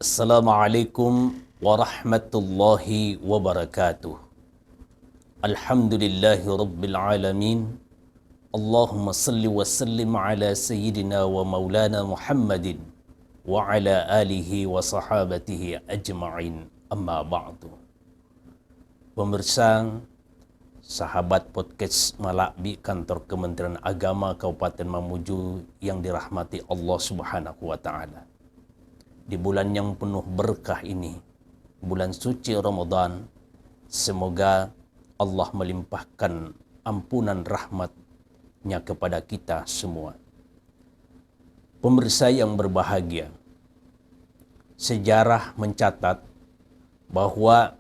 Assalamualaikum warahmatullahi wabarakatuh. Alhamdulillahi rabbil alamin. Allahumma salli wa sallim ala sayyidina wa maulana Muhammadin wa ala alihi wa sahabatihi ajma'in, amma ba'du. Pemirsa, sahabat podcast Malakbi Kantor Kementerian Agama Kabupaten Mamuju yang dirahmati Allah Subhanahu wa Ta'ala. Di bulan yang penuh berkah ini, bulan suci Ramadan, semoga Allah melimpahkan ampunan rahmat-Nya kepada kita semua. Pemirsa yang berbahagia, sejarah mencatat bahwa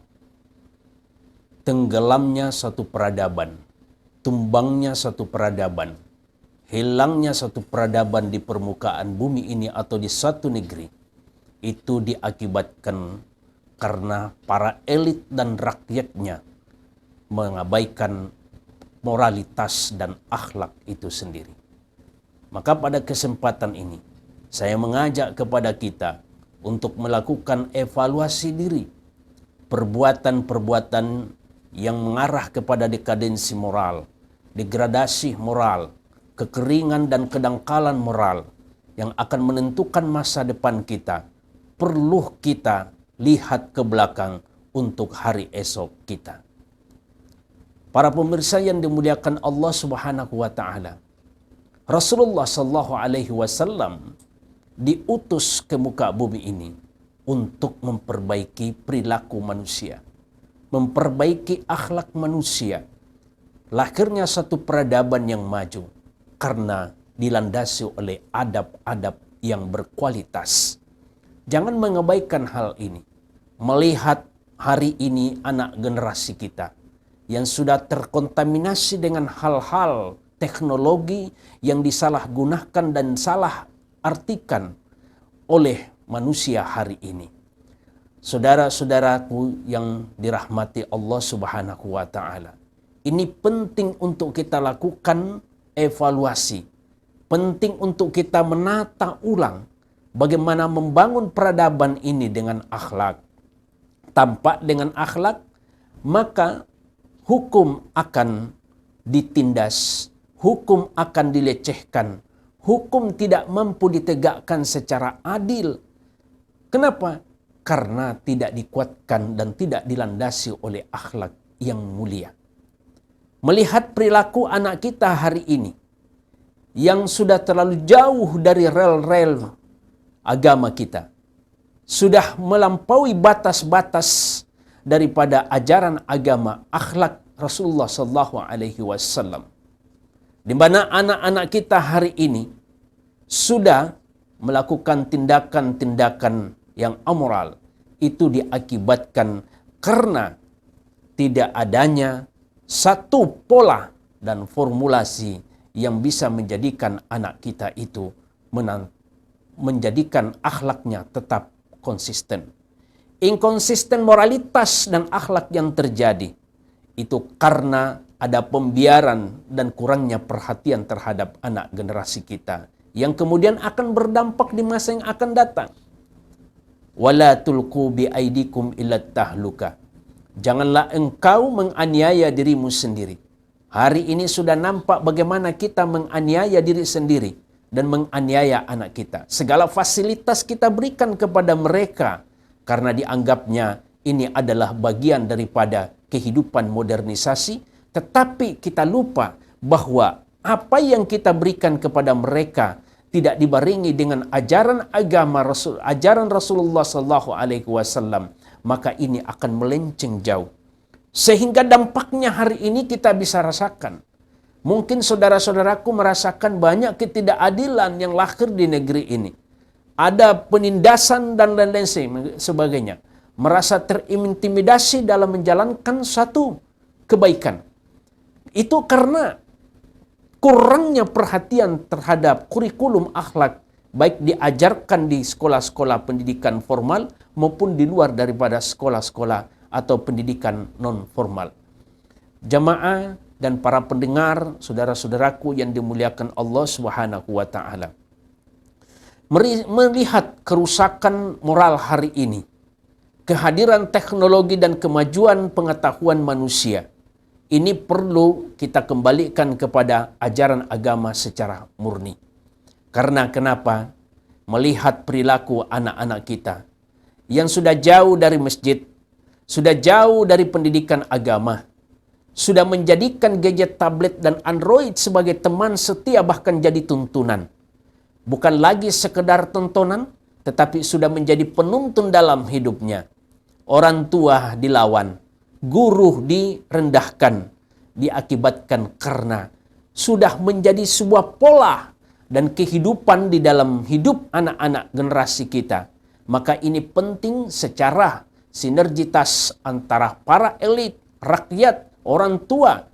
tenggelamnya satu peradaban, tumbangnya satu peradaban, hilangnya satu peradaban di permukaan bumi ini atau di satu negeri, itu diakibatkan karena para elit dan rakyatnya mengabaikan moralitas dan akhlak itu sendiri. Maka pada kesempatan ini, saya mengajak kepada kita untuk melakukan evaluasi diri, perbuatan-perbuatan yang mengarah kepada dekadensi moral, degradasi moral, kekeringan dan kedangkalan moral yang akan menentukan masa depan kita. Perlu kita lihat ke belakang untuk hari esok kita. Para pemirsa yang dimuliakan Allah Subhanahu wa Ta'ala, Rasulullah sallallahu alaihi wasallam diutus ke muka bumi ini untuk memperbaiki perilaku manusia, memperbaiki akhlak manusia. Lahirnya satu peradaban yang maju karena dilandasi oleh adab-adab yang berkualitas. Jangan mengabaikan hal ini. Melihat hari ini anak generasi kita yang sudah terkontaminasi dengan hal-hal teknologi yang disalahgunakan dan salah artikan oleh manusia hari ini. Saudara-saudaraku yang dirahmati Allah Subhanahu wa Ta'ala, ini penting untuk kita lakukan evaluasi. Penting untuk kita menata ulang bagaimana membangun peradaban ini dengan akhlak. Tanpa dengan akhlak, maka hukum akan ditindas, hukum akan dilecehkan, hukum tidak mampu ditegakkan secara adil. Kenapa? Karena tidak dikuatkan dan tidak dilandasi oleh akhlak yang mulia. Melihat perilaku anak kita hari ini, yang sudah terlalu jauh dari rel-rel agama kita, sudah melampaui batas-batas daripada ajaran agama akhlak Rasulullah sallallahu alaihi wasallam, di mana anak-anak kita hari ini sudah melakukan tindakan-tindakan yang amoral. Itu diakibatkan karena tidak adanya satu pola dan formulasi yang bisa menjadikan anak kita itu menjadikan akhlaknya tetap konsisten. Inkonsisten moralitas dan akhlak yang terjadi itu karena ada pembiaran dan kurangnya perhatian terhadap anak generasi kita yang kemudian akan berdampak di masa yang akan datang. Wala tulqu bi aidikum ila tahluka. Janganlah engkau menganiaya dirimu sendiri. Hari ini sudah nampak bagaimana kita menganiaya diri sendiri dan menganiaya anak kita. Segala fasilitas kita berikan kepada mereka karena dianggapnya ini adalah bagian daripada kehidupan modernisasi, tetapi kita lupa bahwa apa yang kita berikan kepada mereka tidak dibarengi dengan ajaran agama Rasul, ajaran Rasulullah sallallahu alaihi wasallam, maka ini akan melenceng jauh. Sehingga dampaknya hari ini kita bisa rasakan. Mungkin saudara-saudaraku merasakan banyak ketidakadilan yang lahir di negeri ini. Ada penindasan dan lain-lain sebagainya. Merasa terintimidasi dalam menjalankan satu kebaikan. Itu karena kurangnya perhatian terhadap kurikulum akhlak, baik diajarkan di sekolah-sekolah pendidikan formal maupun di luar daripada sekolah-sekolah atau pendidikan non formal. Jamaah dan para pendengar, saudara-saudaraku yang dimuliakan Allah Subhanahu wa Ta'ala, Melihat kerusakan moral hari ini, kehadiran teknologi dan kemajuan pengetahuan manusia, ini perlu kita kembalikan kepada ajaran agama secara murni. Karena kenapa? Melihat perilaku anak-anak kita yang sudah jauh dari masjid, sudah jauh dari pendidikan agama, sudah menjadikan gadget, tablet, dan Android sebagai teman setia bahkan jadi tuntunan. Bukan lagi sekedar tontonan, tetapi sudah menjadi penuntun dalam hidupnya. Orang tua dilawan, guru direndahkan, diakibatkan karena sudah menjadi sebuah pola dan kehidupan di dalam hidup anak-anak generasi kita. Maka ini penting secara sinergitas antara para elit, rakyat, orang tua,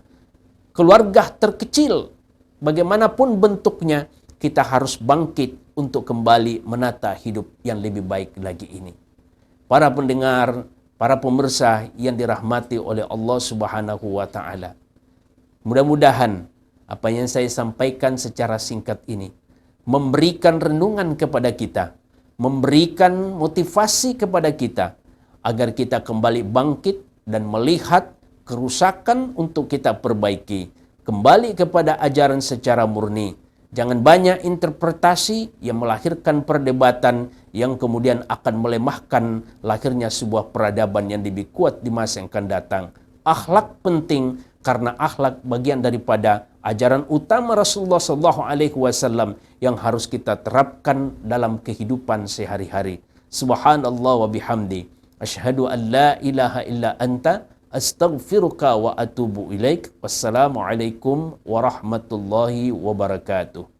keluarga terkecil, bagaimanapun bentuknya, kita harus bangkit untuk kembali menata hidup yang lebih baik lagi ini. Para pendengar, para pemirsa yang dirahmati oleh Allah Subhanahu wa Ta'ala, mudah-mudahan apa yang saya sampaikan secara singkat ini memberikan renungan kepada kita, memberikan motivasi kepada kita agar kita kembali bangkit dan melihat kerusakan untuk kita perbaiki, kembali kepada ajaran secara murni. Jangan banyak interpretasi yang melahirkan perdebatan yang kemudian akan melemahkan lahirnya sebuah peradaban yang lebih kuat di masa yang akan datang. Akhlak penting karena akhlak bagian daripada ajaran utama Rasulullah SAW yang harus kita terapkan dalam kehidupan sehari-hari. Subhanallah wa bihamdi. Asyhadu an la ilaha illa anta astaghfiruka wa atubu ilaik. Wassalamualaikum warahmatullahi wabarakatuh.